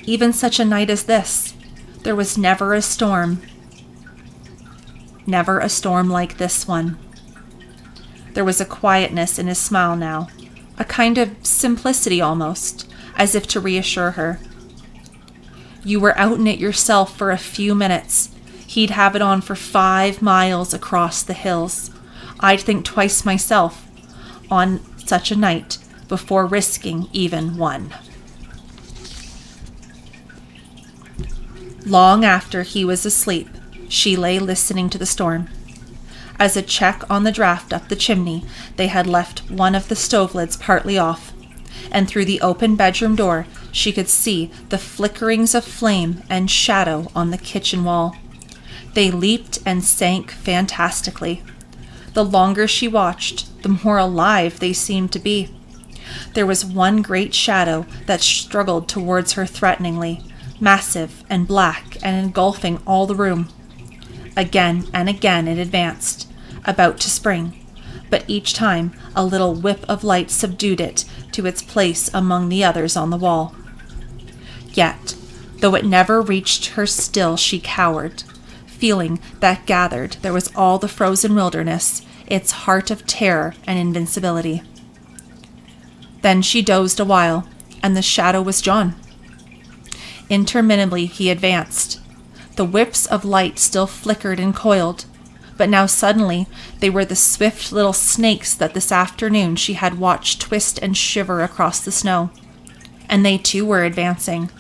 A: even such a night as this, there was never a storm. Never a storm like this one. There was a quietness in his smile now, a kind of simplicity almost, as if to reassure her. You were out in it yourself for a few minutes. He'd have it on for 5 miles across the hills. I'd think twice myself on such a night before risking even one. Long after he was asleep, she lay listening to the storm. As a check on the draft up the chimney, they had left one of the stove lids partly off, and through the open bedroom door she could see the flickerings of flame and shadow on the kitchen wall. They leaped and sank fantastically. The longer she watched, the more alive they seemed to be. There was one great shadow that struggled towards her threateningly, massive and black and engulfing all the room. Again and again it advanced, about to spring, but each time a little whip of light subdued it to its place among the others on the wall. Yet, though it never reached her, still she cowered, feeling that gathered there was all the frozen wilderness, its heart of terror and invincibility. Then she dozed a while, and the shadow was John. Interminably he advanced. The whips of light still flickered and coiled, but now suddenly they were the swift little snakes that this afternoon she had watched twist and shiver across the snow. And they too were advancing.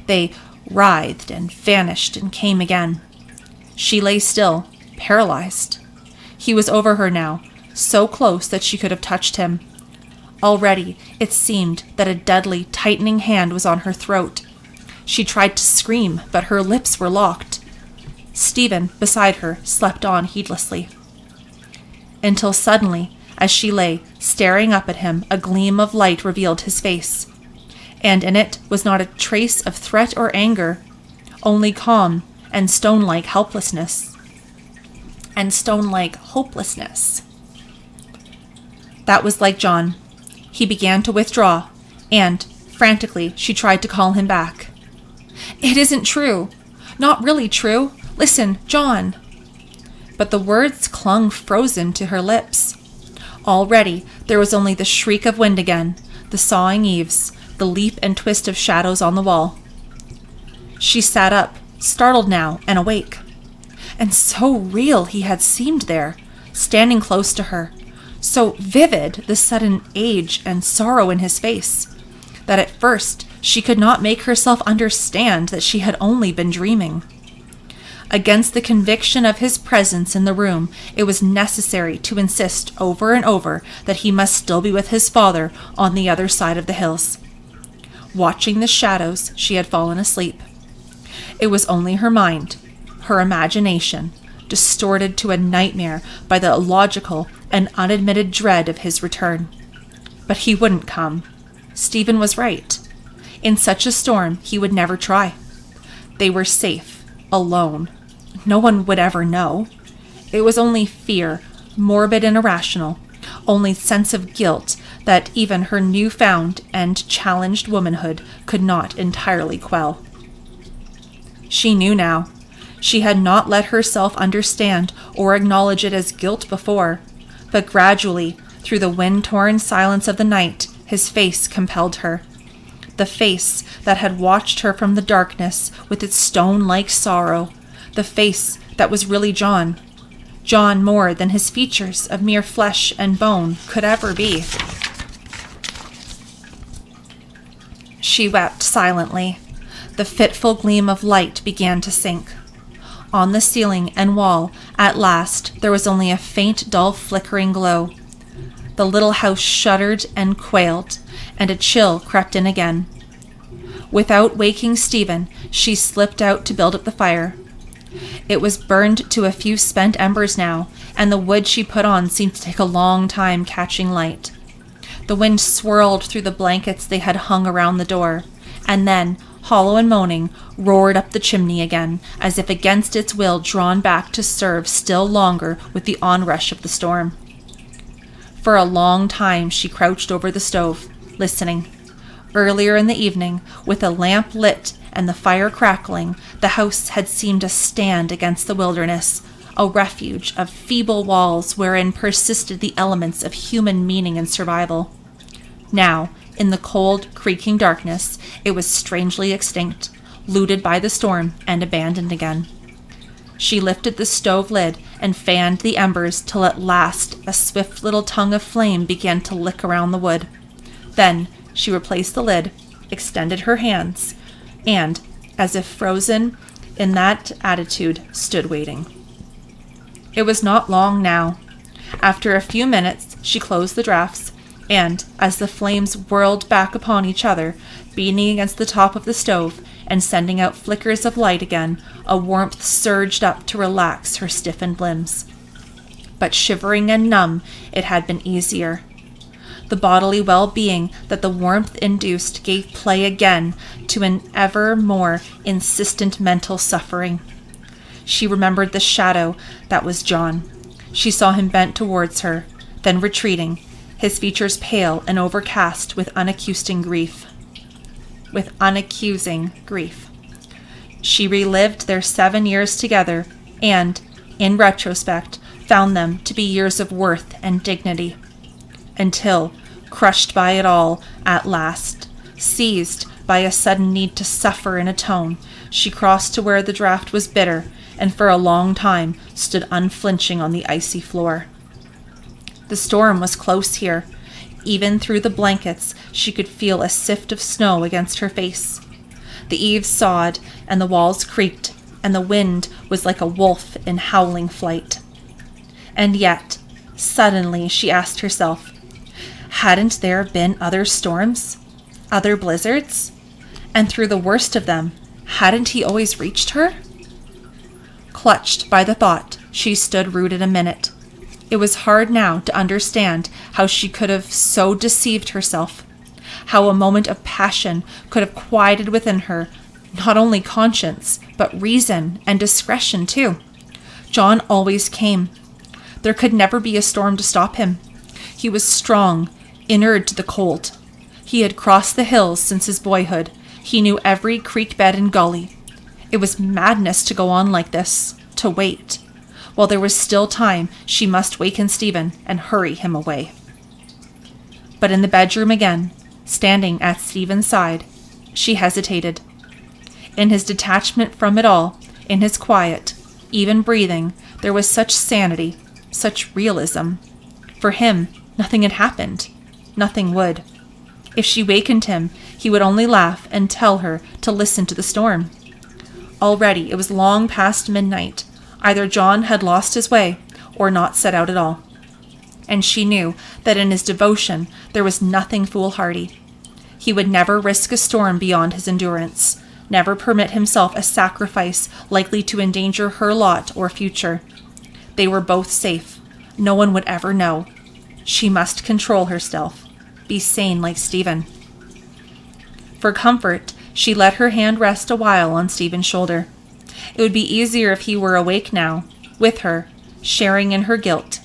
A: They writhed and vanished and came again. She lay still, paralyzed. He was over her now, so close that she could have touched him. Already it seemed that a deadly, tightening hand was on her throat. She tried to scream, but her lips were locked. Stephen, beside her, slept on heedlessly. Until suddenly, as she lay, staring up at him, a gleam of light revealed his face. And in it was not a trace of threat or anger, only calm and stone-like helplessness. And stone-like hopelessness. That was like John. He began to withdraw, and, frantically, she tried to call him back. "It isn't true. Not really true. Listen, John." But the words clung frozen to her lips. Already there was only the shriek of wind again, the sawing eaves, the leap and twist of shadows on the wall. She sat up, startled now and awake. And so real he had seemed there, standing close to her. So vivid the sudden age and sorrow in his face, that at first she could not make herself understand that she had only been dreaming. Against the conviction of his presence in the room, it was necessary to insist over and over that he must still be with his father on the other side of the hills. Watching the shadows, she had fallen asleep. It was only her mind, her imagination, distorted to a nightmare by the illogical and unadmitted dread of his return. But he wouldn't come. Stephen was right. In such a storm, he would never try. They were safe, alone. No one would ever know. It was only fear, morbid and irrational, only sense of guilt that even her newfound and challenged womanhood could not entirely quell. She knew now. She had not let herself understand or acknowledge it as guilt before, but gradually, through the wind-torn silence of the night, his face compelled her. The face that had watched her from the darkness with its stone-like sorrow, the face that was really John more than his features of mere flesh and bone could ever be. She wept silently. The fitful gleam of light began to sink. On the ceiling and wall, at last, there was only a faint, dull, flickering glow. The little house shuddered and quailed, and a chill crept in again. Without waking Stephen, she slipped out to build up the fire. It was burned to a few spent embers now, and the wood she put on seemed to take a long time catching light. The wind swirled through the blankets they had hung around the door, and then, hollow and moaning, roared up the chimney again, as if against its will drawn back to serve still longer with the onrush of the storm. For a long time she crouched over the stove, listening. Earlier in the evening, with a lamp lit and the fire crackling, the house had seemed a stand against the wilderness, a refuge of feeble walls wherein persisted the elements of human meaning and survival. Now, in the cold, creaking darkness, it was strangely extinct, looted by the storm and abandoned again. She lifted the stove lid and fanned the embers till at last a swift little tongue of flame began to lick around the wood. Then she replaced the lid, extended her hands, and, as if frozen in that attitude, stood waiting. It was not long now. After a few minutes, she closed the drafts, and, as the flames whirled back upon each other, beating against the top of the stove and sending out flickers of light again, a warmth surged up to relax her stiffened limbs. But shivering and numb, it had been easier. The bodily well-being that the warmth induced gave play again to an ever more insistent mental suffering. She remembered the shadow that was John. She saw him bent towards her, then retreating, his features pale and overcast with unaccusing grief. She relived their 7 years together and, in retrospect, found them to be years of worth and dignity. Until, crushed by it all, at last, seized by a sudden need to suffer and atone, she crossed to where the draught was bitter, and for a long time stood unflinching on the icy floor. The storm was close here. Even through the blankets, she could feel a sift of snow against her face. The eaves sawed, and the walls creaked, and the wind was like a wolf in howling flight. And yet, suddenly she asked herself, hadn't there been other storms? Other blizzards? And through the worst of them, hadn't he always reached her? Clutched by the thought, she stood rooted a minute. It was hard now to understand how she could have so deceived herself, how a moment of passion could have quieted within her not only conscience, but reason and discretion too. John always came. There could never be a storm to stop him. He was strong, inured to the cold. He had crossed the hills since his boyhood. He knew every creek bed and gully. It was madness to go on like this, to wait. While there was still time, she must waken Stephen and hurry him away. But in the bedroom again, standing at Stephen's side, she hesitated. In his detachment from it all, in his quiet, even breathing, there was such sanity, such realism. For him, nothing had happened. Nothing would. If she wakened him, he would only laugh and tell her to listen to the storm. Already it was long past midnight. Either John had lost his way or not set out at all. And she knew that in his devotion there was nothing foolhardy. He would never risk a storm beyond his endurance, never permit himself a sacrifice likely to endanger her lot or future. They were both safe. No one would ever know. She must control herself, be sane like Stephen. For comfort, she let her hand rest a while on Stephen's shoulder. It would be easier if he were awake now, with her, sharing in her guilt.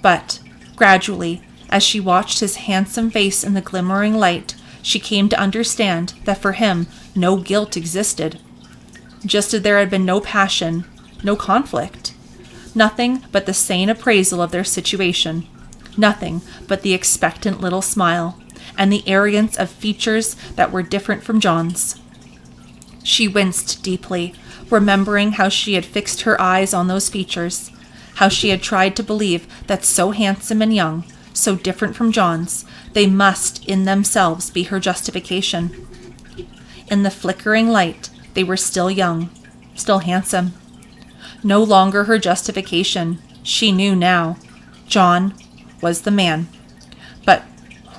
A: But, gradually, as she watched his handsome face in the glimmering light, she came to understand that for him no guilt existed. Just as there had been no passion, no conflict. Nothing but the sane appraisal of their situation. Nothing but the expectant little smile, and the arrogance of features that were different from John's. She winced deeply, remembering how she had fixed her eyes on those features, how she had tried to believe that so handsome and young, so different from John's, they must in themselves be her justification. In the flickering light, they were still young, still handsome. No longer her justification, she knew now. John was the man. But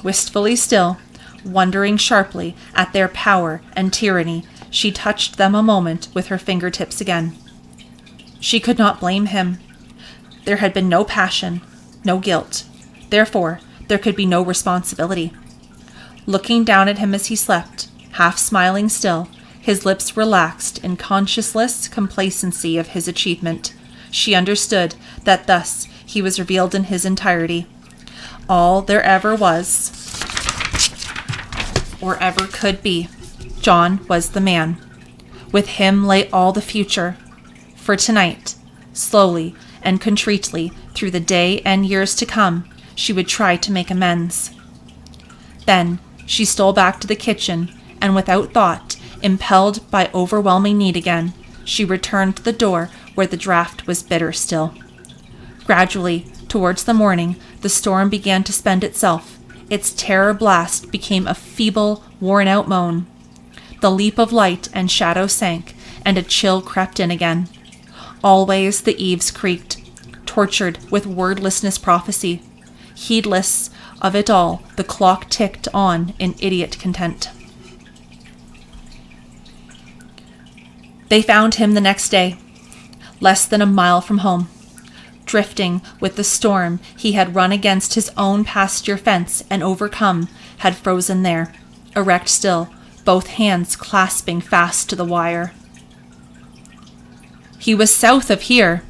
A: wistfully still, wondering sharply at their power and tyranny, she touched them a moment with her fingertips again. She could not blame him. There had been no passion, no guilt. Therefore, there could be no responsibility. Looking down at him as he slept, half smiling still, his lips relaxed in conscienceless complacency of his achievement, she understood that thus he was revealed in his entirety. All there ever was, or ever could be. John was the man. With him lay all the future. For tonight, slowly and contritely through the day and years to come, she would try to make amends. Then she stole back to the kitchen, and without thought, impelled by overwhelming need again, she returned to the door where the draught was bitter still. Gradually, towards the morning, the storm began to spend itself. Its terror blast became a feeble, worn-out moan. The leap of light and shadow sank, and a chill crept in again. Always the eaves creaked, tortured with wordlessness prophecy. Heedless of it all, the clock ticked on in idiot content. They found him the next day, less than a mile from home. Drifting with the storm, he had run against his own pasture fence and overcome, had frozen there, erect still, both hands clasping fast to the wire. He was south of here,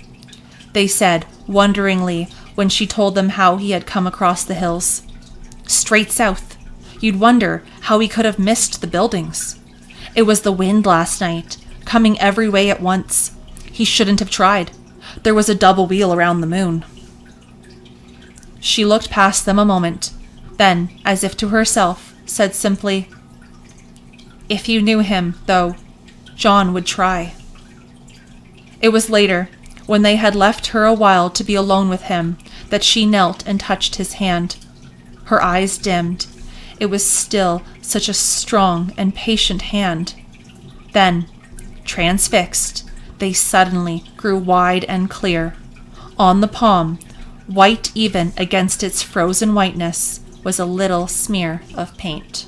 A: they said wonderingly when she told them how he had come across the hills. Straight south. You'd wonder how he could have missed the buildings. It was the wind last night, coming every way at once. He shouldn't have tried. There was a double wheel around the moon. She looked past them a moment, then, as if to herself, said simply, "If you knew him, though, John would try." It was later, when they had left her a while to be alone with him, that she knelt and touched his hand. Her eyes dimmed. It was still such a strong and patient hand. Then, transfixed, they suddenly grew wide and clear. On the palm, white even against its frozen whiteness, was a little smear of paint.